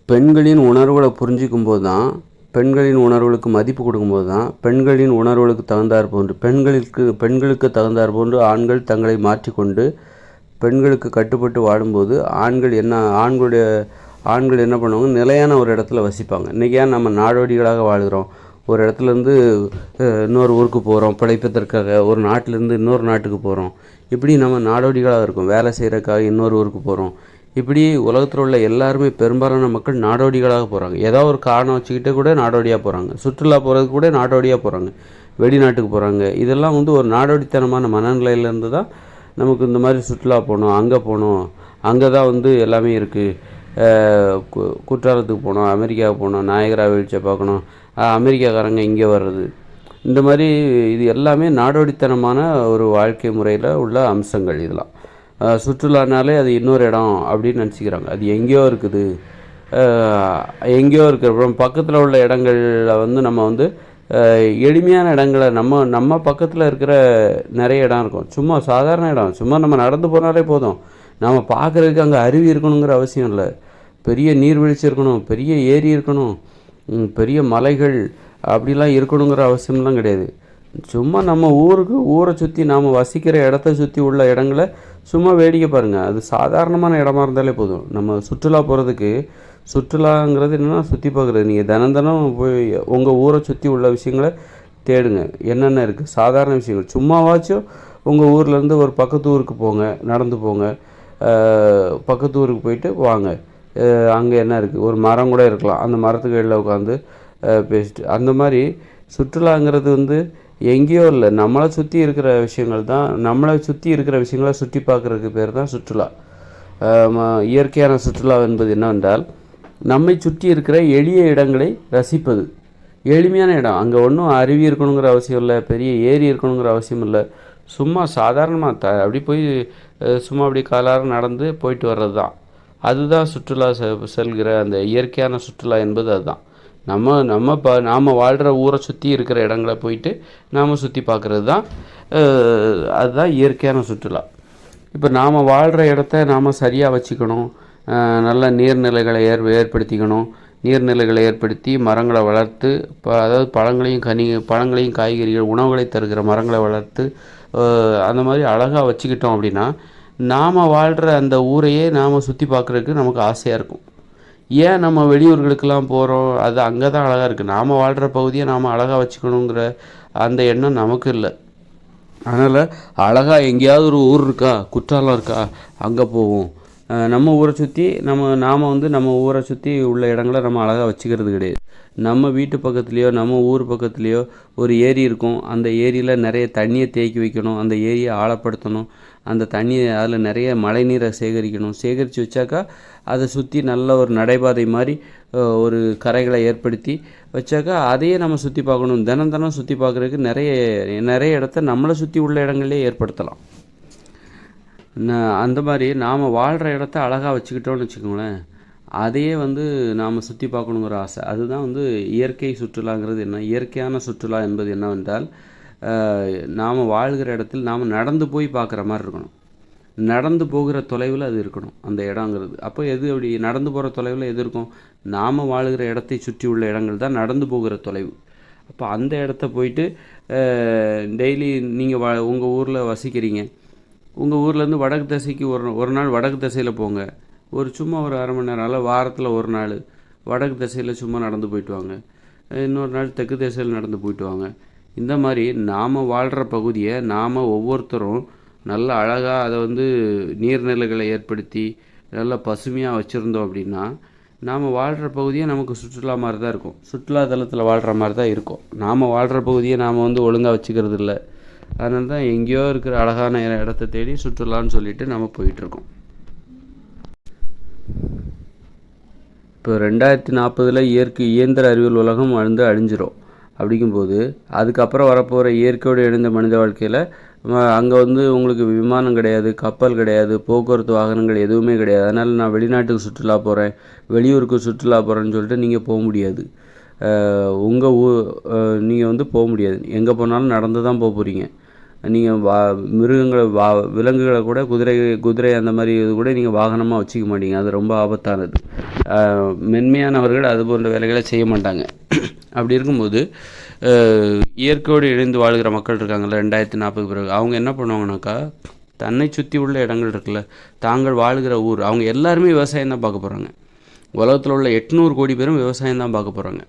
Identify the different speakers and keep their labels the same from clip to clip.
Speaker 1: பெண்களின் உணர்வுகளை புரிஞ்சிக்கும் போது தான், பெண்களின் உணர்வுகளுக்கு மதிப்பு கொடுக்கும்போது தான், பெண்களின் உணர்வுகளுக்கு தகுந்தாற் போன்று பெண்களுக்கு தகுந்தாற் போன்று ஆண்கள் தங்களை மாற்றிக்கொண்டு பெண்களுக்கு கட்டுப்பட்டு வாழும்போது ஆண்கள் என்ன பண்ணுவாங்க, நிலையான ஒரு இடத்துல வசிப்பாங்க. இன்றைக்கி ஏன் நம்ம நாடோடிகளாக வாழ்கிறோம்? ஒரு இடத்துலேருந்து இன்னொரு ஊருக்கு போகிறோம் பிழைப்பதற்காக, ஒரு நாட்டிலேருந்து இன்னொரு நாட்டுக்கு போகிறோம். இப்படி நம்ம நாடோடிகளாக இருக்கோம். வேலை செய்கிறதுக்காக இன்னொரு ஊருக்கு போகிறோம். இப்படி உலகத்தில் உள்ள எல்லாருமே பெரும்பாலான மக்கள் நாடோடிகளாக போகிறாங்க. ஏதாவது ஒரு காரணம் வச்சுக்கிட்டு கூட நாடோடியாக போகிறாங்க. சுற்றுலா போகிறதுக்கு கூட நாடோடியாக போகிறாங்க, வெளிநாட்டுக்கு போகிறாங்க. இதெல்லாம் ஒரு நாடோடித்தனமான மனநிலையிலேருந்து தான் நமக்கு இந்த மாதிரி சுற்றுலா போகணும், அங்கே போகணும், அங்கே தான் எல்லாமே இருக்குது. குற்றாலத்துக்கு போகணும், அமெரிக்காவுக்கு போகணும், நாயகரா வீழ்ச்சியை பார்க்கணும், அமெரிக்காக்காரங்க இங்கே வர்றது, இந்த மாதிரி இது எல்லாமே நாடோடித்தனமான ஒரு வாழ்க்கை முறையில் உள்ள அம்சங்கள். இதெல்லாம் சுற்றுலானாலே அது இன்னொரு இடம் அப்படின்னு நினச்சிக்கிறாங்க. அது எங்கேயோ இருக்குது, எங்கேயோ இருக்கிற பக்கத்தில் உள்ள இடங்களில் நம்ம எளிமையான இடங்களை நம்ம பக்கத்தில் இருக்கிற நிறைய இடம் இருக்கும். சும்மா சாதாரண இடம், சும்மா நம்ம நடந்து போனாலே போதும். நம்ம பார்க்குறதுக்கு அங்கே அருவி இருக்கணுங்கிற அவசியம் இல்லை. பெரிய நீர்வீழ்ச்சி இருக்கணும், பெரிய ஏரி இருக்கணும், பெரிய மலைகள் அப்படிலாம் இருக்கணுங்கிற அவசியம்லாம் கிடையாது. சும்மா நம்ம ஊரை சுற்றி நாம் வசிக்கிற இடத்த சுற்றி உள்ள இடங்களை சும்மா வேடிக்கை பாருங்கள். அது சாதாரணமான இடமா இருந்தாலே போதும். நம்ம சுற்றுலா போகிறதுக்கு, சுற்றுலாங்கிறது என்னென்னா சுற்றி பார்க்குறது. நீங்கள் தினம் போய் உங்கள் ஊரை சுற்றி உள்ள விஷயங்களை தேடுங்க. என்னென்ன இருக்குது சாதாரண விஷயங்கள். சும்மாவாச்சும் உங்கள் ஊர்லேருந்து ஒரு பக்கத்து ஊருக்கு போங்க, நடந்து போங்க, பக்கத்து ஊருக்கு போயிட்டு வாங்க. அங்கே என்ன இருக்குது, ஒரு மரம் கூட இருக்கலாம், அந்த மரத்துக்கு வெளில உட்காந்து பேசிட்டு, அந்த மாதிரி சுற்றுலாங்கிறது எங்கேயோ இல்லை, நம்மளை சுற்றி இருக்கிற விஷயங்கள் தான். நம்மளை சுற்றி இருக்கிற விஷயங்களை சுற்றி பார்க்குறதுக்கு பேர் தான் சுற்றுலா. இயற்கையான சுற்றுலா என்பது என்னவென்றால், நம்மை சுற்றி இருக்கிற எளிய இடங்களை ரசிப்பது. எளிமையான இடம், அங்கே ஒன்றும் அருவி இருக்கணுங்கிற அவசியம் இல்லை, பெரிய ஏரி இருக்கணுங்கிற அவசியம் இல்லை. சும்மா சாதாரணமாக அப்படி போய் சும்மா அப்படி காலார நடந்து போயிட்டு வர்றது தான். அதுதான் சுற்றுலா செல்கிற அந்த இயற்கையான சுற்றுலா என்பது அதுதான். நாம் வாழ்கிற ஊரை சுற்றி இருக்கிற இடங்களை போயிட்டு நாம் சுற்றி பார்க்குறது தான், அதுதான் இயற்கையான சுற்றுலா. இப்போ நாம் வாழ்கிற இடத்த நாம் சரியாக வச்சுக்கணும். நல்ல நீர்நிலைகளை ஏற்படுத்திக்கணும். நீர்நிலைகளை ஏற்படுத்தி மரங்களை வளர்த்து, அதாவது பழங்களையும் காய்கறிகள் உணவுகளை தருகிற மரங்களை வளர்த்து அந்த மாதிரி அழகாக வச்சுக்கிட்டோம் அப்படின்னா, நாம் வாழ்கிற அந்த ஊரையே நாம் சுற்றி பார்க்குறதுக்கு நமக்கு ஆசையாக இருக்கும். ஏன் நம்ம வெளியூர்களுக்கெல்லாம் போகிறோம்? அது அங்கே தான் அழகாக இருக்குது. நாம் வாழ்கிற பகுதியை நாம் அழகாக வச்சுக்கணுங்கிற அந்த எண்ணம் நமக்கு இல்லை. அதனால் அழகாக எங்கேயாவது ஒரு ஊர் இருக்கா, குற்றாலம் இருக்கா, அங்கே போவோம். நம்ம ஊரை சுற்றி நாம் நம்ம ஊரை சுற்றி உள்ள இடங்களை நம்ம அழகாக வச்சுக்கிறது கிடையாது. நம்ம வீட்டு பக்கத்துலேயோ நம்ம ஊர் பக்கத்துலேயோ ஒரு ஏரி இருக்கும். அந்த ஏரியில் நிறைய தண்ணியை தேக்கி வைக்கணும், அந்த ஏரியை ஆழப்படுத்தணும், அந்த தண்ணியை அதில் நிறைய மழை நீரை சேகரிக்கணும். சேகரித்து வச்சாக்கா அதை சுற்றி நல்ல ஒரு நடைபாதை மாதிரி ஒரு கரைகளை ஏற்படுத்தி வச்சாக்கா அதையே நம்ம சுற்றி பார்க்கணும். தினம் சுற்றி பார்க்குறதுக்கு நிறைய இடத்த நம்மளை சுற்றி உள்ள இடங்களே ஏற்படுத்தலாம். அந்த மாதிரி நாம் வாழ்கிற இடத்த அழகாக வச்சுக்கிட்டோன்னு வச்சுக்கோங்களேன், அதையே நாம் சுற்றி பார்க்கணுங்கிற ஆசை. அதுதான் இயற்கை சுற்றுலாங்கிறது. என்ன இயற்கையான சுற்றுலா என்பது என்னவென்றால், நாம் வாழ்கிற இடத்தில் நாம் நடந்து போய் பார்க்குற மாதிரி இருக்கணும். நடந்து போகிற தொலைவில் அது இருக்கணும் அந்த இடங்கிறது. அப்போ அப்படி நடந்து போகிற தொலைவில் எது இருக்கும்? நாம் வாழ்கிற இடத்தை சுற்றி உள்ள இடங்கள் தான் நடந்து போகிற தொலைவு. அப்போ அந்த இடத்த போயிட்டு டெய்லி நீங்கள் உங்கள் ஊரில் வசிக்கிறீங்க. உங்கள் ஊர்லேருந்து வடக்கு திசைக்கு ஒரு நாள் வடக்கு திசையில் போங்க. சும்மா ஒரு அரை மணி நேரம், அல்ல வாரத்தில் ஒரு நாள் வடக்கு திசையில் சும்மா நடந்து போயிட்டு வாங்க. இன்னொரு நாள் தெற்கு திசையில் நடந்து போயிட்டு வாங்க. இந்த மாதிரி நாம் வாழ்கிற பகுதியை நாம் ஒவ்வொருத்தரும் நல்ல அழகாக அதை நீர்நிலைகளை ஏற்படுத்தி நல்லா பசுமையாக வச்சுருந்தோம் அப்படின்னா, நாம் வாழ்கிற பகுதியை நமக்கு சுற்றுலா மாதிரி தான் இருக்கும். சுற்றுலா தலத்தில் வாழ்கிற மாதிரி தான் இருக்கும். நாம் வாழ்கிற பகுதியை நாம் ஒழுங்காக வச்சுக்கிறது இல்லை. அதனால தான் எங்கேயோ இருக்கிற அழகான இடத்த தேடி சுற்றுலான்னு சொல்லிட்டு நம்ம போயிட்டுருக்கோம். இப்போ 2040 இயந்திர அறிவியல் உலகம் அழிஞ்சிரும். அப்படிங்கும்போது அதுக்கப்புறம் வரப்போகிற இயற்கையோடு இணைந்த மனித வாழ்க்கையில் அங்கே உங்களுக்கு விமானம் கிடையாது, கப்பல் கிடையாது, போக்குவரத்து வாகனங்கள் எதுவுமே கிடையாது. அதனால் நான் வெளிநாட்டுக்கு சுற்றுலா போகிறேன், வெளியூருக்கு சுற்றுலா போகிறேன்னு சொல்லிட்டு நீங்கள் போக முடியாது. உங்கள் நீங்கள் போக முடியாது. எங்கே போனாலும் நடந்து தான் போக போகிறீங்க. நீங்கள் மிருகங்களை விலங்குகளை கூட குதிரை அந்த மாதிரி இது கூட நீங்கள் வாகனமாக வச்சுக்க மாட்டீங்க. அது ரொம்ப ஆபத்தானது. மென்மையானவர்கள் அது போன்ற வேலைகளை செய்ய மாட்டாங்க. அப்படி இருக்கும்போது இயற்கையோடு இணைந்து வாழ்கிற மக்கள் இருக்காங்கள்ல 2040 பிறகு, அவங்க என்ன பண்ணுவாங்கனாக்கா, தன்னை சுற்றி உள்ள இடங்கள் இருக்குல்ல, தாங்கள் வாழ்கிற ஊர், அவங்க எல்லாருமே விவசாயம் தான் பார்க்க போகிறாங்க. உலகத்தில் உள்ள 800 கோடி பேரும் விவசாயம் தான் பார்க்க போகிறாங்க.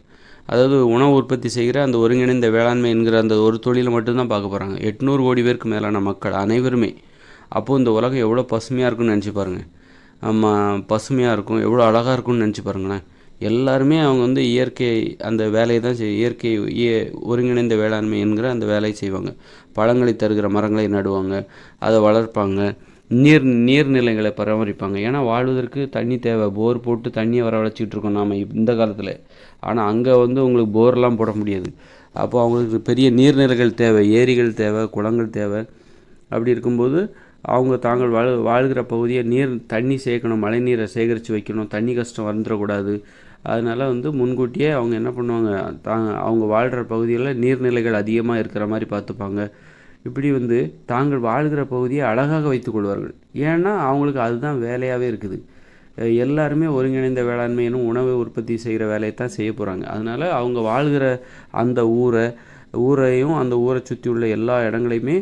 Speaker 1: அதாவது உணவு உற்பத்தி செய்கிற அந்த ஒருங்கிணைந்த வேளாண்மை என்கிற அந்த ஒரு தொழிலை மட்டும்தான் பார்க்க போகிறாங்க 800 கோடி பேருக்கு மேலான மக்கள் அனைவருமே. அப்போது இந்த உலகம் எவ்வளோ பசுமையாக இருக்குன்னு நினச்சி பாருங்கள். பசுமையாக இருக்கும், எவ்வளோ அழகாக இருக்கும்னு நினச்சி பாருங்களேன். எல்லாருமே அவங்க வந்து இயற்கை அந்த வேலையை தான் இயற்கை ஒருங்கிணைந்த வேளாண்மை என்கிற அந்த வேலையை செய்வாங்க. பழங்களை தருகிற மரங்களை நடுவாங்க, அதை வளர்ப்பாங்க, நீர்நிலைகளை பராமரிப்பாங்க. ஏன்னா வாழ்வதற்கு தண்ணி தேவை. போர் போட்டு தண்ணியை வரவழைச்சிக்கிட்டு இருக்கோம் நாம் இந்த காலத்தில். ஆனால் அங்கே வந்து உங்களுக்கு போர்லாம் போட முடியாது. அப்போ அவங்களுக்கு பெரிய நீர்நிலைகள் தேவை, ஏரிகள் தேவை, குளங்கள் தேவை. அப்படி இருக்கும்போது அவங்க தாங்கள் வாழ்கிற பகுதியை தண்ணி சேர்க்கணும், மழை நீரை சேகரித்து வைக்கணும், தண்ணி கஷ்டம் வந்துடக்கூடாது. அதனால் வந்து முன்கூட்டியே அவங்க என்ன பண்ணுவாங்க, அவங்க வாழ்கிற பகுதியில் நீர்நிலைகள் அதிகமாக இருக்கிற மாதிரி பார்த்துப்பாங்க. இப்படி வந்து தாங்கள் வாழ்கிற பகுதியை அழகாக வைத்துக்கொள்வார்கள். ஏன்னா அவங்களுக்கு அதுதான் வேலையாகவே இருக்குது. எல்லாருமே ஒருங்கிணைந்த வேளாண்மை எனும் உணவை உற்பத்தி செய்கிற வேலையை தான் செய்ய போகிறாங்க. அதனால் அவங்க வாழ்கிற அந்த ஊரையும் அந்த ஊரை சுற்றி உள்ள எல்லா இடங்களையுமே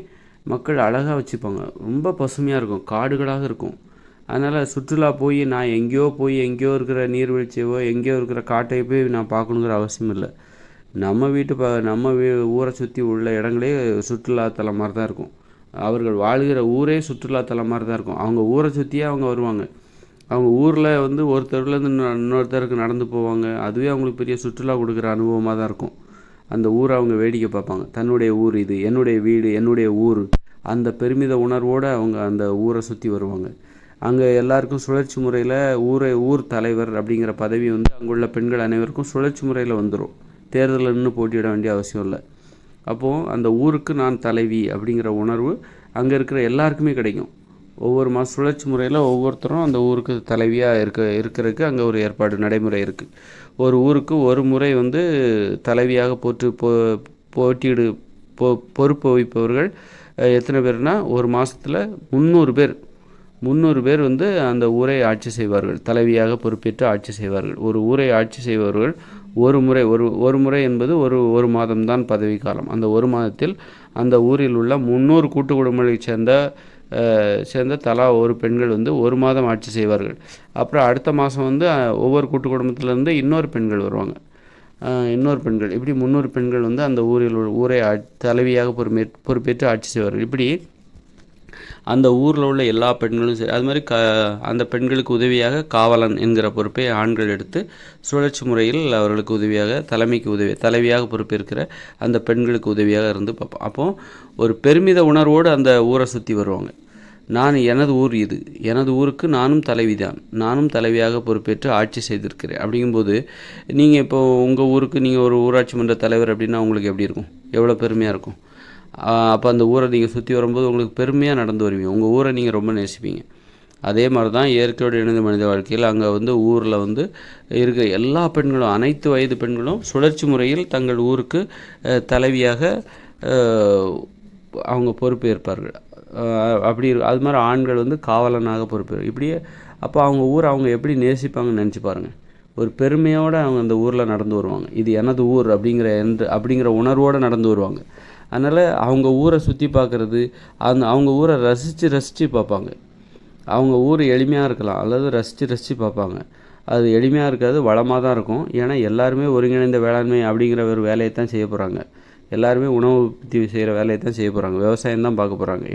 Speaker 1: மக்கள் அழகாக வச்சுப்பாங்க. ரொம்ப பசுமையாக இருக்கும், காடுகளாக இருக்கும். அதனால் சுற்றுலா போய் நான் எங்கேயோ இருக்கிற நீர்வீழ்ச்சியோ எங்கேயோ இருக்கிற காட்டையை போய் நான் பார்க்கணுங்கிற அவசியம் இல்லை. நம்ம ஊரை சுற்றி உள்ள இடங்களே சுற்றுலாத்தலம் மாதிரி தான் இருக்கும். அவர்கள் வாழ்கிற ஊரே சுற்றுலாத்தலம் மாதிரி தான் இருக்கும். அவங்க ஊரை சுற்றியே அவங்க வருவாங்க. அவங்க ஊரில் வந்து ஒருத்தர்லேருந்து இன்னொருத்தருக்கு நடந்து போவாங்க. அதுவே அவங்களுக்கு பெரிய சுற்றுலா கொடுக்குற அனுபவமாக தான் இருக்கும். அந்த ஊரை அவங்க வேடிக்கை பார்ப்பாங்க. தன்னுடைய ஊர் இது, என்னுடைய வீடு, என்னுடைய ஊர், அந்த பெருமித உணர்வோடு அவங்க அந்த ஊரை சுற்றி வருவாங்க. அங்கே எல்லாருக்கும் சுழற்சி முறையில் ஊர் தலைவர் அப்படிங்கிற பதவி வந்து அங்குள்ள பெண்கள் அனைவருக்கும் சுழற்சி முறையில் வந்துடும். தேர்தலில் நின்று போட்டியிட வேண்டிய அவசியம் இல்லை. அப்போது அந்த ஊருக்கு நான் தலைவி அப்படிங்கிற உணர்வு அங்கே இருக்கிற எல்லாருக்குமே கிடைக்கும். ஒவ்வொரு மாதம் சுழற்சி முறையில் ஒவ்வொருத்தரும் அந்த ஊருக்கு தலைவியாக இருக்கிறதுக்கு அங்கே ஒரு ஏற்பாடு நடைமுறை இருக்குது. ஒரு ஊருக்கு ஒரு முறை வந்து தலைவியாக பொறுப்பு வகிப்பவர்கள் எத்தனை பேர்னா, ஒரு மாதத்தில் 300 பேர் வந்து அந்த ஊரை ஆட்சி செய்வார்கள். தலைவியாக பொறுப்பேற்று ஆட்சி செய்வார்கள். ஒரு ஊரை ஆட்சி செய்பவர்கள் ஒரு முறை என்பது ஒரு மாதம்தான் பதவி காலம். அந்த ஒரு மாதத்தில் அந்த ஊரில் உள்ள 300 கூட்டு குடும்பங்களைச் சேர்ந்த தலா ஒரு பெண்கள் வந்து ஒரு மாதம் ஆட்சி செய்வார்கள். அப்புறம் அடுத்த மாதம் வந்து ஒவ்வொரு கூட்டு குடும்பத்திலேருந்து இன்னொரு பெண்கள் வருவாங்க. இப்படி 300 பெண்கள் வந்து அந்த ஊரை தலைவியாக பொறுப்பேற்று ஆட்சி செய்வார்கள். இப்படி அந்த ஊரில் உள்ள எல்லா பெண்களும் சரி, அது மாதிரி அந்த பெண்களுக்கு உதவியாக காவலன் என்கிற பொறுப்பை ஆண்கள் எடுத்து சுழற்சி முறையில் அவர்களுக்கு உதவியாக தலைவியாக பொறுப்பேற்கிற அந்த பெண்களுக்கு உதவியாக இருந்து பார்ப்போம். அப்போது ஒரு பெருமித உணர்வோடு அந்த ஊரை சுற்றி வருவாங்க. எனது ஊர் இது, எனது ஊருக்கு நானும் தலைவி தான், நானும் தலைவியாக பொறுப்பேற்று ஆட்சி செய்திருக்கிறேன். அப்படிங்கும்போது நீங்கள் இப்போ உங்கள் ஊருக்கு நீங்கள் ஒரு ஊராட்சி மன்ற தலைவர் அப்படின்னா உங்களுக்கு எப்படி இருக்கும், எவ்வளோ பெருமையாக இருக்கும். அப்போ அந்த ஊரை நீங்கள் சுற்றி வரும்போது உங்களுக்கு பெருமையாக நடந்து வருவீங்க. உங்கள் ஊரை நீங்கள் ரொம்ப நேசிப்பீங்க. அதே மாதிரி தான் இயற்கையோடு இணைந்த மனித வாழ்க்கையில் அங்கே வந்து ஊரில் வந்து இருக்க எல்லா பெண்களும், அனைத்து வயது பெண்களும் சுழற்சி முறையில் தங்கள் ஊருக்கு தலைவியாக அவங்க பொறுப்பேற்பார்கள். அது மாதிரி ஆண்கள் வந்து காவலனாக பொறுப்பேற்பார்கள். இப்படியே அப்போ அவங்க ஊரை அவங்க எப்படி நேசிப்பாங்கன்னு நினச்சி பாருங்கள். ஒரு பெருமையோடு அவங்க அந்த ஊரில் நடந்து வருவாங்க. இது எனது ஊர் அப்படிங்கிற உணர்வோடு நடந்து வருவாங்க. அதனால் அவங்க ஊரை சுற்றி பார்க்குறது, அவங்க ஊரை ரசித்து பார்ப்பாங்க. அவங்க ஊர் எளிமையாக இருக்கலாம், அல்லது ரசித்து பார்ப்பாங்க. அது எளிமையாக இருக்காது, வளமாக தான் இருக்கும். ஏன்னா எல்லாருமே ஒருங்கிணைந்த வேளாண்மை அப்படிங்கிற ஒரு வேலையை தான் செய்ய போகிறாங்க. எல்லாருமே உணவு உற்பத்தி செய்கிற வேலையை தான் செய்ய போகிறாங்க. விவசாயம் தான் பார்க்க போகிறாங்க.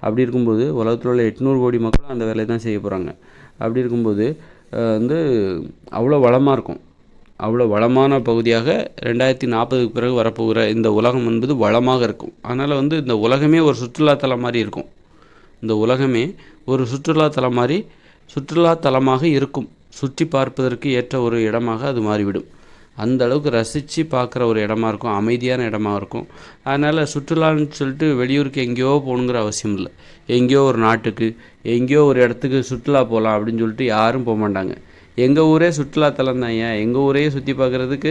Speaker 1: அப்படி இருக்கும்போது உலகத்தில் உள்ள 800 கோடி மக்களும் அந்த வேலையை தான் செய்ய போகிறாங்க. அப்படி இருக்கும்போது வந்து அவ்வளோ வளமாக இருக்கும். அவ்வளோ வளமான பகுதியாக 2040க்கு பிறகு வரப்போகிற இந்த உலகம் என்பது வளமாக இருக்கும். அதனால் வந்து இந்த உலகமே ஒரு சுற்றுலாத்தலம் மாதிரி இருக்கும். இந்த உலகமே ஒரு சுற்றுலாத்தலமாக இருக்கும். சுற்றி பார்ப்பதற்கு ஏற்ற ஒரு இடமாக அது மாறிவிடும். அந்த அளவுக்கு ரசித்து பார்க்குற ஒரு இடமா இருக்கும், அமைதியான இடமா இருக்கும். அதனால் சுற்றுலான்னு சொல்லிட்டு வெளியூருக்கு எங்கேயோ போகணுங்கிற அவசியம் இல்லை. எங்கேயோ ஒரு நாட்டுக்கு, எங்கேயோ ஒரு இடத்துக்கு சுற்றுலா போகலாம் அப்படின்னு சொல்லிட்டு யாரும் போக மாட்டாங்க. எங்கள் ஊரே சுற்றுலாத்தலம் தான். எங்கள் ஊரையே சுற்றி பார்க்குறதுக்கு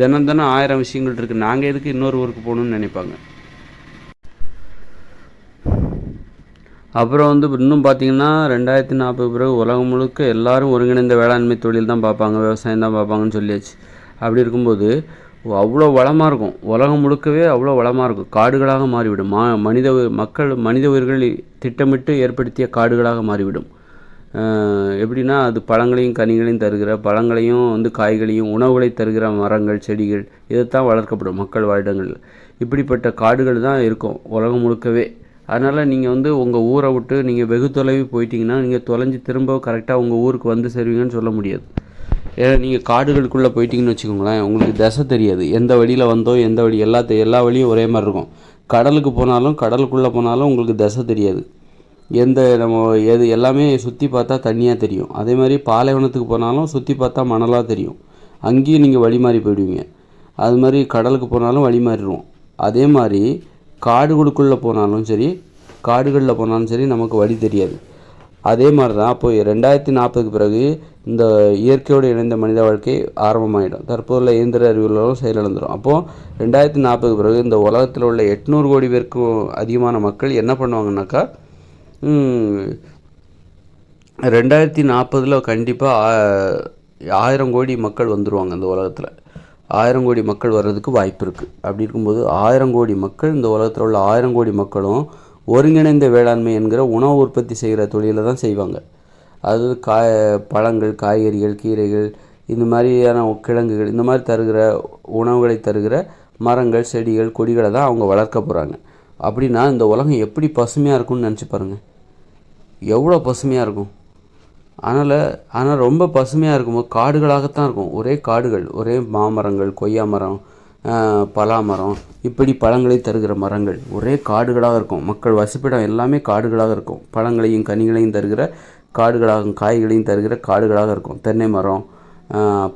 Speaker 1: தினம் 1000 விஷயங்கள் இருக்குது. நாங்கள் எதுக்கு இன்னொரு ஊருக்கு போகணுன்னு நினைப்பாங்க. அப்புறம் வந்து இன்னும் பார்த்தீங்கன்னா 2040 பிறகு உலகம் முழுக்க எல்லாரும் ஒருங்கிணைந்த வேளாண்மை தொழில் தான் பார்ப்பாங்க, விவசாயம் தான் பார்ப்பாங்கன்னு சொல்லியாச்சு. அப்படி இருக்கும்போது அவ்வளோ வளமாக இருக்கும், உலகம் முழுக்கவே அவ்வளோ வளமாக இருக்கும், காடுகளாக மாறிவிடும். மனித உயிர்கள் திட்டமிட்டு ஏற்படுத்திய காடுகளாக மாறிவிடும். எப்படின்னா அது பழங்களையும் கனிகளையும் தருகிற, பழங்களையும் வந்து காய்களையும் உணவுகளை தருகிற மரங்கள் செடிகள் இதைத்தான் வளர்க்கப்படும் மக்கள் வாழ்டங்களில். இப்படிப்பட்ட காடுகள் தான் இருக்கும் உலகம் முழுக்கவே. அதனால் நீங்கள் வந்து உங்கள் ஊரை விட்டு நீங்கள் வெகு தொலைவு போயிட்டீங்கன்னா நீங்கள் தொலைஞ்சி திரும்ப கரெக்டாக உங்கள் ஊருக்கு வந்து சேருவீங்கன்னு சொல்ல முடியாது. ஏன்னா நீங்கள் காடுகளுக்குள்ளே போயிட்டீங்கன்னு வச்சுக்கோங்களேன், உங்களுக்கு திசை தெரியாது, எந்த வழியில் வந்தோம் எந்த வழி எல்லா வழியும் ஒரே மாதிரி இருக்கும். கடலுக்கு போனாலும் கடலுக்குள்ளே போனாலும் உங்களுக்கு திசை தெரியாது. எல்லாமே சுற்றி பார்த்தா தண்ணியாக தெரியும். அதே மாதிரி பாலைவனத்துக்கு போனாலும் சுற்றி பார்த்தா மணலாக தெரியும், அங்கேயும் நீங்கள் வழி மாறி போயிடுவீங்க. அது மாதிரி கடலுக்கு போனாலும் வழி மாறிடுவோம். அதே மாதிரி காடுகளுக்குள்ளே போனாலும் சரி காடுகளில் போனாலும் சரி நமக்கு வழி தெரியாது. அதே மாதிரி தான் அப்போ 2040க்கு பிறகு இந்த இயற்கையோடு இணைந்த மனித வாழ்க்கை ஆரம்பமாகிடும். தற்போதுள்ள இயந்திர அறிவியலும் செயலிழந்துடும். அப்போது 2040க்கு பிறகு இந்த உலகத்தில் உள்ள 800 கோடி பேருக்கும் அதிகமான மக்கள் என்ன பண்ணுவாங்கன்னாக்கா, 2040 கண்டிப்பாக 1000 கோடி மக்கள் வந்துடுவாங்க. இந்த உலகத்தில் 1000 கோடி மக்கள் வர்றதுக்கு வாய்ப்பு இருக்குது. அப்படி இருக்கும்போது 1000 கோடி மக்கள், இந்த உலகத்தில் உள்ள 1000 கோடி மக்களும் ஒருங்கிணைந்த வேளாண்மை என்கிற உணவு உற்பத்தி செய்கிற தொழிலை தான் செய்வாங்க. அது பழங்கள், காய்கறிகள், கீரைகள், இந்த மாதிரியான கிழங்குகள், இந்த மாதிரி தருகிற உணவுகளை தருகிற மரங்கள், செடிகள், கொடிகளை தான் அவங்க வளர்க்க போகிறாங்க. அப்படின்னா இந்த உலகம் எப்படி பசுமையாக இருக்கும்னு நினச்சி பாருங்கள், எவ்வளோ பசுமையாக இருக்கும். ஆனால் ரொம்ப பசுமையாக இருக்கும்போது காடுகளாகத்தான் இருக்கும், ஒரே காடுகள், ஒரே மாமரங்கள், கொய்யா மரம், பலா மரம், இப்படி பழங்களை தருகிற மரங்கள் ஒரே காடுகளாக இருக்கும். மக்கள் வசிப்பிடம் எல்லாமே காடுகளாக இருக்கும். பழங்களையும் கனிகளையும் தருகிற காடுகளாகவும் காய்களையும் தருகிற காடுகளாக இருக்கும். தென்னை மரம்,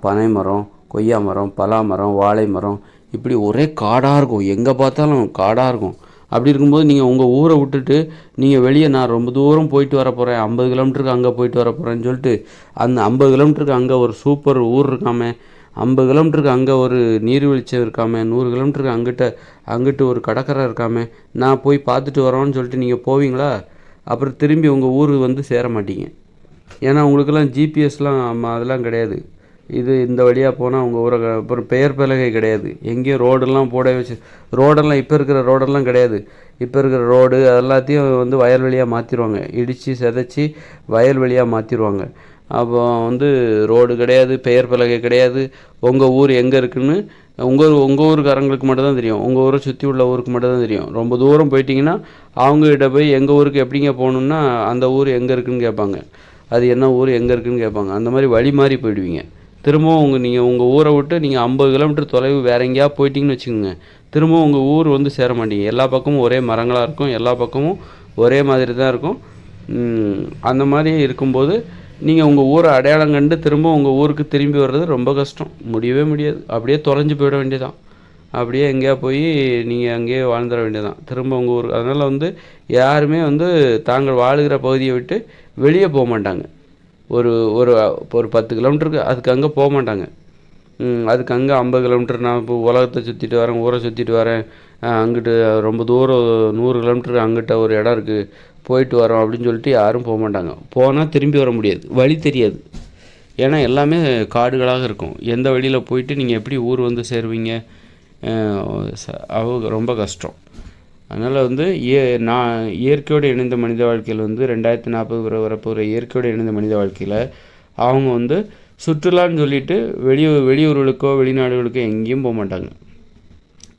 Speaker 1: பனை மரம், கொய்யா மரம், பலா மரம், வாழை மரம், இப்படி ஒரே காடாக இருக்கும், எங்கே பார்த்தாலும் காடாக இருக்கும். அப்படி இருக்கும்போது நீங்கள் உங்கள் ஊரை விட்டுட்டு நீங்கள் வெளியே நான் ரொம்ப தூரம் போயிட்டு வர போகிறேன், 50 கிலோமீட்டருக்கு அங்கே போயிட்டு வர போகிறேன்னு சொல்லிட்டு அந்த 50 கிலோமீட்டருக்கு அங்கே ஒரு சூப்பர் ஊர் இருக்காமல், 50 கிலோமீட்டருக்கு அங்கே ஒரு நீர்வீழ்ச்சி இருக்காமல், 100 கிலோமீட்டருக்கு அங்கிட்டு ஒரு கடற்கரை இருக்காமல் நான் போய் பார்த்துட்டு வரோன்னு சொல்லிட்டு நீங்கள் போவீங்களா? அப்புறம் திரும்பி உங்கள் ஊர் வந்து சேர மாட்டீங்க. ஏன்னா உங்களுக்கெல்லாம் ஜிபிஎஸ்லாம் அதெல்லாம் கிடையாது. இந்த வழியாக போனால் உங்கள் ஊரை, அப்புறம் பெயர் பலகை கிடையாது, எங்கேயும் ரோடெல்லாம் ரோடெல்லாம் இப்போ இருக்கிற ரோடெல்லாம் கிடையாது. இப்போ இருக்கிற ரோடு எல்லாத்தையும் வந்து வயல்வெளியாக மாற்றிடுவாங்க, இடித்து சிதைச்சி வயல்வெளியாக மாற்றிடுவாங்க. அப்போ வந்து ரோடு கிடையாது, பெயர் பலகை கிடையாது. உங்கள் ஊர் எங்கே இருக்குதுன்னு உங்கள் ஊருக்காரங்களுக்கு மட்டும்தான் தெரியும், உங்கள் ஊரை சுற்றி உள்ள ஊருக்கு மட்டும்தான் தெரியும். ரொம்ப தூரம் போயிட்டிங்கன்னா அவங்ககிட்ட போய் எங்கள் ஊருக்கு எப்படிங்க போகணுன்னா அந்த ஊர் எங்கே இருக்குதுன்னு கேட்பாங்க, அது என்ன ஊர் எங்கே இருக்குதுன்னு கேட்பாங்க. அந்த மாதிரி வழி மாறி போயிடுவீங்க. திரும்பவும் நீங்கள் உங்கள் ஊரை விட்டு நீங்கள் 50 கிலோமீட்டர் தொலைவு வேறு எங்கேயாவது போயிட்டீங்கன்னு வச்சுக்கோங்க, திரும்பவும் உங்கள் ஊர் வந்து சேர மாட்டீங்க. எல்லா பக்கமும் ஒரே மரங்களாக இருக்கும், எல்லா பக்கமும் ஒரே மாதிரி தான் இருக்கும். அந்த மாதிரி இருக்கும்போது நீங்கள் உங்கள் ஊரை அடையாளம் கண்டு திரும்ப உங்கள் ஊருக்கு திரும்பி வர்றது ரொம்ப கஷ்டம், முடியவே முடியாது. அப்படியே தொலைஞ்சு போயிட வேண்டியதான், அப்படியே எங்கேயா போய் நீங்கள் அங்கேயே வாழ்ந்துட வேண்டியதான் திரும்ப உங்கள் ஊர். அதனால் வந்து யாருமே வந்து தாங்கள் வாழுகிற பகுதியை விட்டு வெளியே போக மாட்டாங்க. ஒரு ஒரு ஒரு 10 கிலோமீட்டருக்கு அதுக்கு அங்கே போக மாட்டாங்க. அதுக்கு அங்கே 50 கிலோமீட்டர் நான் இப்போ உலகத்தை சுற்றிட்டு வரேன், ஊரை சுற்றிட்டு வரேன், அங்கிட்டு ரொம்ப தூரம் 100 கிலோமீட்டருக்கு அங்கிட்ட ஒரு இடம் இருக்குது போயிட்டு வரோம் அப்படின்னு சொல்லிட்டு யாரும் போக மாட்டாங்க. போனால் திரும்பி வர முடியாது, வழி தெரியாது. ஏன்னா எல்லாமே காடுகளாக இருக்கும். எந்த வழியில் போயிட்டு நீங்கள் எப்படி ஊர் வந்து சேருவீங்க? ரொம்ப கஷ்டம். அதனால் வந்து நான் இயற்கையோடு இணைந்த மனித வாழ்க்கையில் வந்து 2040 வரப்போகிற இயற்கையோடு இணைந்த மனித வாழ்க்கையில் அவங்க வந்து சுற்றுலான்னு சொல்லிட்டு வெளியூர்களுக்கோ வெளிநாடுகளுக்கோ எங்கேயும் போக மாட்டாங்க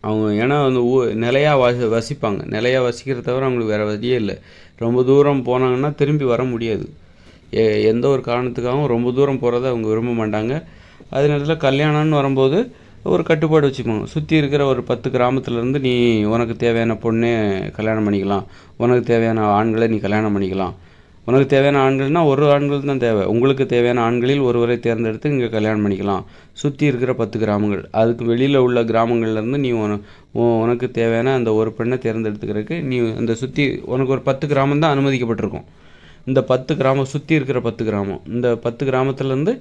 Speaker 1: அவங்க. ஏன்னா வந்து நிலையாக வசிப்பாங்க. நிலையாக வசிக்கிறத தவிர அவங்களுக்கு வேறு வழியே இல்லை. ரொம்ப தூரம் போனாங்கன்னா திரும்பி வர முடியாது. எந்த ஒரு காரணத்துக்காகவும் ரொம்ப தூரம் போகிறத அவங்க விரும்ப மாட்டாங்க. அதே நேரத்தில் கல்யாணம்னு வரும்போது ஒரு கட்டுப்பாடு வச்சுக்கோங்க. சுற்றி இருக்கிற ஒரு 10 கிராமத்துலேருந்து நீ உனக்கு தேவையான பொண்ணே கல்யாணம் பண்ணிக்கலாம், உனக்கு தேவையான ஆண்களை நீ கல்யாணம் பண்ணிக்கலாம். உனக்கு தேவையான ஆண்கள்னால் ஒரு ஆண்கள் தான் தேவை, உங்களுக்கு தேவையான ஆண்களில் ஒருவரை தேர்ந்தெடுத்து இங்கே கல்யாணம் பண்ணிக்கலாம். சுற்றி இருக்கிற 10 கிராமங்கள், அதுக்கு வெளியில் உள்ள கிராமங்கள்லேருந்து நீ உனக்கு தேவையான அந்த ஒரு பெண்ணை தேர்ந்தெடுத்துக்கிறதுக்கு நீ அந்த சுற்றி உனக்கு ஒரு 10 கிராமம் தான் அனுமதிக்கப்பட்டிருக்கும். இந்த 10 கிராமம் சுற்றி இருக்கிற 10 கிராமம், இந்த 10 கிராமத்துலேருந்து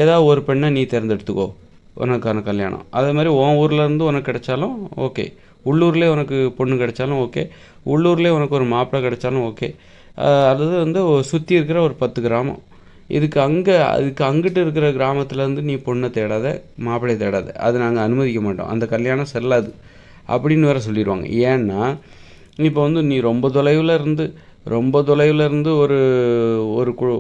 Speaker 1: ஏதாவது ஒரு பெண்ணை நீ தேர்ந்தெடுத்துக்கோ உனக்கான கல்யாணம். அதே மாதிரி உன் ஊர்லேருந்து உனக்கு கிடைச்சாலும் ஓகே, உள்ளூர்லேயே உனக்கு பொண்ணு கிடைச்சாலும் ஓகே, உள்ளூர்லேயே உனக்கு ஒரு மாப்பிள்ளை கிடைச்சாலும் ஓகே. அல்லது வந்து சுற்றி இருக்கிற ஒரு 10 கிராமம். அதுக்கு அங்கிட்டு இருக்கிற கிராமத்துலேருந்து நீ பொண்ணை தேடாத, மாப்பிள்ளையை தேடாத, அது நாங்கள் அனுமதிக்க மாட்டோம், அந்த கல்யாணம் செல்லாது அப்படின்னு வேறு சொல்லிடுவாங்க. ஏன்னா இப்போ வந்து நீ ரொம்ப தொலைவில் இருந்து ஒரு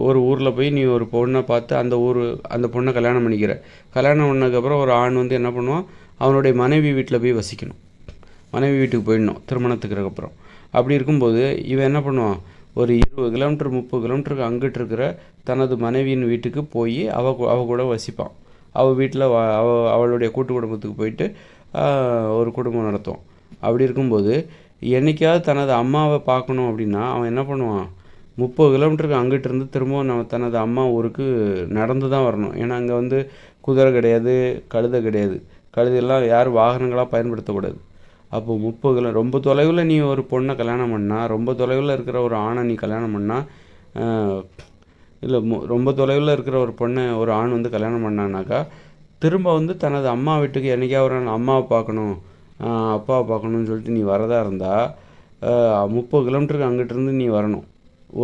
Speaker 1: ஒரு ஊரில் போய் நீ ஒரு பொண்ணை பார்த்து அந்த பொண்ணை கல்யாணம் பண்ணிக்கிற. கல்யாணம் பண்ணதுக்கப்புறம் ஒரு ஆண் வந்து என்ன பண்ணுவான், அவனுடைய மனைவி வீட்டில் போய் வசிக்கணும், மனைவி வீட்டுக்கு போயிடணும் திருமணத்துக்கு அப்புறம். அப்படி இருக்கும்போது இவன் என்ன பண்ணுவான், ஒரு 20 கிலோமீட்டர் 30 கிலோமீட்டருக்கு அங்கிட்டு இருக்கிற தனது மனைவியின் வீட்டுக்கு போய் அவ கூட வசிப்பான். அவள் வீட்டில் அவளுடைய கூட்டு குடும்பத்துக்கு போயிட்டு ஒரு குடும்பம் நடத்துவான். அப்படி இருக்கும்போது என்றைக்காவது தனது அம்மாவை பார்க்கணும் அப்படின்னா அவன் என்ன பண்ணுவான், 30 கிலோமீட்டருக்கு அங்கிட்டு இருந்து திரும்பவும் தனது அம்மா ஊருக்கு நடந்து தான் வரணும். ஏன்னா அங்கே வந்து குதிரை கிடையாது, கழுதை கிடையாது. கழுதையெல்லாம் யாரும் வாகனங்களாக பயன்படுத்தக்கூடாது. அப்போது 30 ரொம்ப தொலைவில் நீ ஒரு பொண்ணை கல்யாணம் பண்ணால், ரொம்ப தொலைவில் இருக்கிற ஒரு ஆணை நீ கல்யாணம் பண்ணால், இல்லை ரொம்ப தொலைவில் இருக்கிற ஒரு ஆண் வந்து கல்யாணம் பண்ணானாக்கா திரும்ப வந்து தனது அம்மா வீட்டுக்கு என்றைக்காவது ஒரு நாள் அம்மாவை பார்க்கணும், அப்பாவை பார்க்கணுன்னு சொல்லிட்டு நீ வரதா இருந்தால் 30 கிலோமீட்டருக்கு அங்கிட்டிருந்து நீ வரணும்,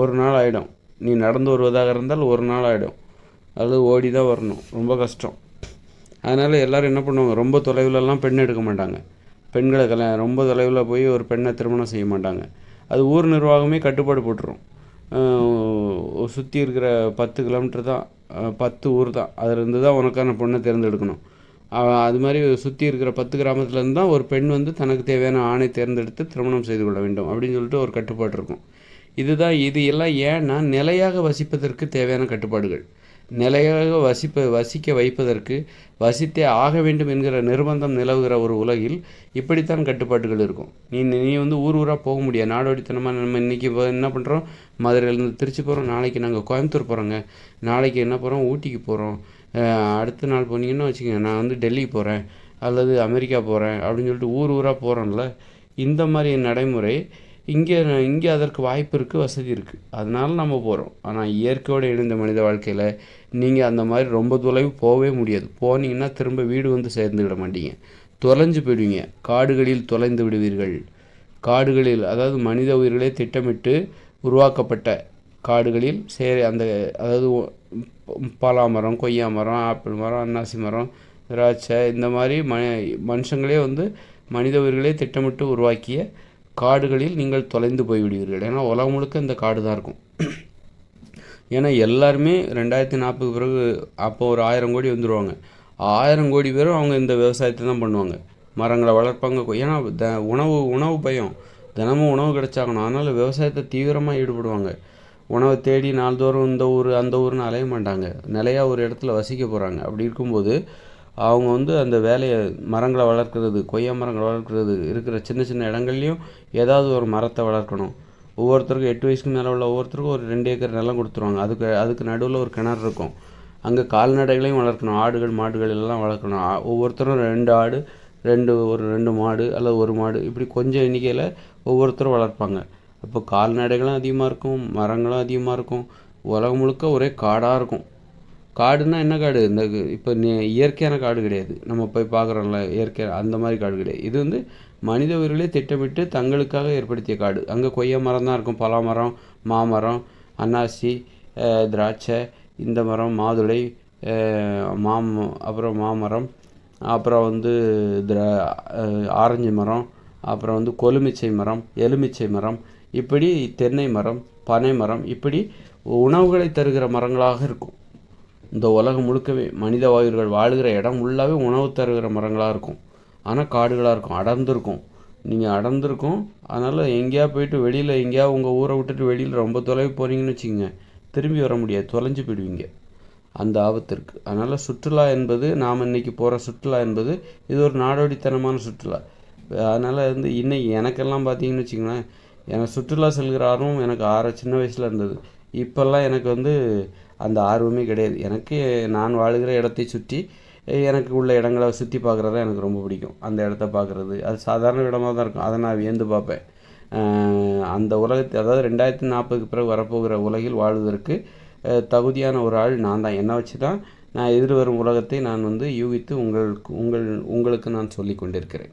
Speaker 1: ஒரு நாள் ஆகிடும். நீ நடந்து வருவதாக இருந்தால் ஒரு நாள் ஆகிடும், அல்லது ஓடி தான் வரணும், ரொம்ப கஷ்டம். அதனால் எல்லோரும் என்ன பண்ணுவாங்க, ரொம்ப தொலைவிலலாம் பெண் எடுக்க மாட்டாங்க. பெண்களை ரொம்ப தொலைவில் போய் ஒரு பெண்ணை திருமணம் செய்ய மாட்டாங்க. அது ஊர் நிர்வாகமே கட்டுப்பாடு போட்டுரும். சுற்றி இருக்கிற 10 கிலோமீட்டர் தான், 10 ஊர் தான், அதிலிருந்து தான் உனக்கான பொண்ணை தேர்ந்தெடுக்கணும். அது மாதிரி சுற்றி இருக்கிற 10 கிராமத்துலேருந்து தான் ஒரு பெண் வந்து தனக்கு தேவையான ஆணை தேர்ந்தெடுத்து திருமணம் செய்து கொள்ள வேண்டும் அப்படின்னு சொல்லிட்டு ஒரு கட்டுப்பாடு இருக்கும். இது எல்லாம் ஏன்னா நிலையாக வசிப்பதற்கு தேவையான கட்டுப்பாடுகள். நிலையாக வசிக்க வைப்பதற்கு வசித்தே ஆக வேண்டும் என்கிற நிர்பந்தம் நிலவுகிற ஒரு உலகில் இப்படித்தான் கட்டுப்பாடுகள் இருக்கும். நீ வந்து ஊராக போக முடியாது. நாடோடித்தனமாக நம்ம இன்றைக்கி என்ன பண்ணுறோம், மதுரையிலேருந்து திருச்சி போகிறோம், நாளைக்கு நாங்கள் கோயம்புத்தூர் போகிறோங்க, நாளைக்கு என்ன போகிறோம், ஊட்டிக்கு போகிறோம், அடுத்த நாள் போனீங்கன்னா வச்சுக்கோங்க நான் வந்து டெல்லி போகிறேன் அல்லது அமெரிக்கா போகிறேன் அப்படின்னு சொல்லிட்டு ஊராக போகிறோம்ல. இந்த மாதிரி நடைமுறை இங்கே அதற்கு வாய்ப்பு இருக்குது, வசதி இருக்குது, அதனால நம்ம போகிறோம். ஆனால் இயற்கையோடு இணைந்த மனித வாழ்க்கையில் நீங்கள் அந்த மாதிரி ரொம்ப தொலைவு போகவே முடியாது. போனீங்கன்னா திரும்ப வீடு வந்து சேர்ந்து விட மாட்டீங்க, தொலைஞ்சு போயிடுவீங்க, காடுகளில் தொலைந்து விடுவீர்கள். காடுகளில், அதாவது மனித உயிர்களே திட்டமிட்டு உருவாக்கப்பட்ட காடுகளில் அதாவது பலா மரம், கொய்யா மரம், ஆப்பிள் மரம், அன்னாசி மரம், திராட்சை, இந்த மாதிரி மனுஷங்களே வந்து மனித உயிர்களே திட்டமிட்டு உருவாக்கிய காடுகளில் நீங்கள் தொலைந்து போய்விடுவீர்கள். ஏன்னா உலகம் முழுக்க இந்த காடு தான் இருக்கும். ஏன்னா எல்லாருமே 2040 பிறகு அப்போ ஒரு 1000 கோடி வந்துடுவாங்க. 1000 கோடி பேரும் அவங்க இந்த விவசாயத்தை தான் பண்ணுவாங்க, மரங்களை வளர்ப்பாங்க. ஏன்னா உணவு பயம், தினமும் உணவு கிடைச்சாகணும். அதனால் விவசாயத்தை தீவிரமாக ஈடுபடுவாங்க. உணவை தேடி நாள்தோறும் இந்த ஊர் அந்த ஊர்னு அலைய மாட்டாங்க, நிலையாக ஒரு இடத்துல வசிக்க போகிறாங்க. அப்படி இருக்கும்போது அவங்க வந்து அந்த வேலையை, மரங்களை வளர்க்குறது, கொய்யா மரங்களை வளர்க்குறது, இருக்கிற சின்ன சின்ன இடங்கள்லையும் ஏதாவது ஒரு மரத்தை வளர்க்கணும். ஒவ்வொருத்தருக்கும் 8 வயசுக்கு மேலே உள்ள ஒவ்வொருத்தருக்கும் ஒரு 2 ஏக்கர் நிலம் கொடுத்துருவாங்க. அதுக்கு நடுவில் ஒரு கிணறு இருக்கும். அங்கே கால்நடைகளையும் வளர்க்கணும், ஆடுகள் மாடுகள் எல்லாம் வளர்க்கணும். ஒவ்வொருத்தரும் 2 ஆடு, 2 மாடு அல்லது 1 மாடு, இப்படி கொஞ்சம் எண்ணிக்கையில் ஒவ்வொருத்தரும் வளர்ப்பாங்க. அப்போ கால்நடைகளும் அதிகமாக இருக்கும், மரங்களும் அதிகமாக இருக்கும், உலகம் முழுக்க ஒரே காடாக இருக்கும். காடுன்னா என்ன காடு, இந்த இப்போ இயற்கையான காடு கிடையாது, நம்ம போய் பார்க்குறோம்ல இயற்கை, அந்த மாதிரி காடு கிடையாது. இது வந்து மனித உயிர்களே திட்டமிட்டு தங்களுக்காக ஏற்படுத்திய காடு. அங்கே கொய்யா மரம் தான் இருக்கும், பலா மரம், மாமரம், அன்னாசி, திராட்சை, இந்த மரம், மாதுளை, அப்புறம் மாமரம், அப்புறம் வந்து ஆரஞ்சு மரம், அப்புறம் வந்து கொலுமிச்சை மரம், எலுமிச்சை மரம், இப்படி தென்னை மரம், பனை மரம், இப்படி உணவுகளை தருகிற மரங்களாக இருக்கும். இந்த உலகம் முழுக்கவே மனித வாயுர்கள் வாழ்கிற இடம் ஃபுல்லாகவே உணவு தருகிற மரங்களாக இருக்கும். ஆனால் காடுகளாக இருக்கும், அடர்ந்துருக்கும். நீங்கள் அடர்ந்துருக்கும். அதனால் எங்கேயா போயிட்டு வெளியில் எங்கேயா உங்கள் ஊரை விட்டுட்டு வெளியில் ரொம்ப தொலைவு போகிறீங்கன்னு வச்சுக்கோங்க, திரும்பி வர முடியாது, தொலைஞ்சு போயிடுவீங்க. அந்த ஆபத்து இருக்குது. அதனால் சுற்றுலா என்பது, நாம் இன்றைக்கி போகிற சுற்றுலா என்பது இது ஒரு நாடோடித்தனமான சுற்றுலா. அதனால் வந்து இன்னைக்கு எனக்கெல்லாம் பார்த்தீங்கன்னு வச்சிங்களேன், எனக்கு சுற்றுலா செல்கிற ஆர்வம் எனக்கு சின்ன வயசில் இருந்தது. இப்போல்லாம் எனக்கு வந்து அந்த ஆர்வமே கிடையாது. எனக்கு நான் வாழ்கிற இடத்தை சுற்றி எனக்கு உள்ள இடங்களை சுற்றி பார்க்குறது தான் எனக்கு ரொம்ப பிடிக்கும். அந்த இடத்த பார்க்குறது அது சாதாரண இடமாக தான் இருக்கும், அதை நான் வியந்து பார்ப்பேன். அந்த உலகத்தை, அதாவது 2040க்கு பிறகு வரப்போகிற உலகில் வாழ்வதற்கு தகுதியான ஒரு ஆள் நான் தான். என்னை வச்சு தான் நான் எதிர்வரும் உலகத்தை நான் வந்து யூகித்து உங்களுக்கு நான் சொல்லி கொண்டிருக்கிறேன்.